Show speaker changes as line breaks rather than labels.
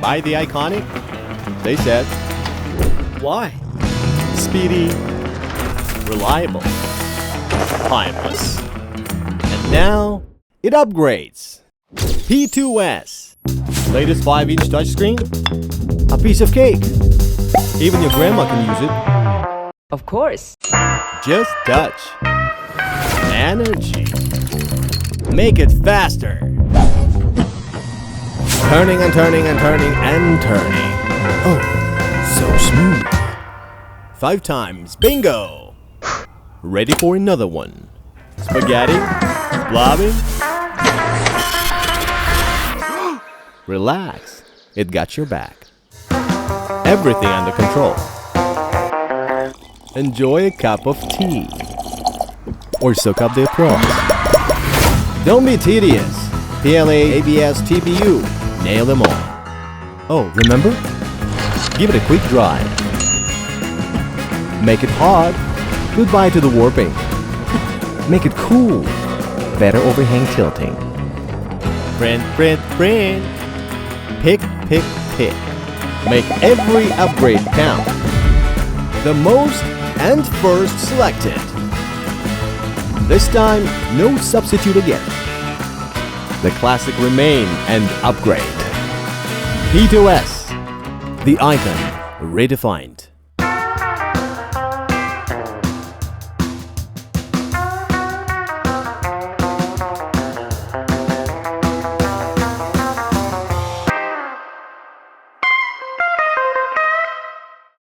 Buy the iconic? They said,
Why?
speedy, reliable, timeless. And now, it upgrades. P2S. Latest 5-inch touchscreen? A piece of cake. Even your grandma can use it.
Of course.
Just touch. Energy. Make it faster. Turning and turning and turning and turning. Oh, so smooth. 5 times. Bingo! Ready for another one. Spaghetti? Blobbing? Relax. It got your back. Everything under control. Enjoy a cup of tea. Or soak up the applause. Don't be tedious. PLA, ABS, TPU. Nail them all. Oh, remember? Give it a quick drive. Make it hard. Goodbye to the warping. Make it cool. Better overhang tilting. Print, print, print. Pick, pick, pick. Make every upgrade count. The most and first selected. This time, no substitute again. The classic remain and upgrade. P2S, the icon redefined.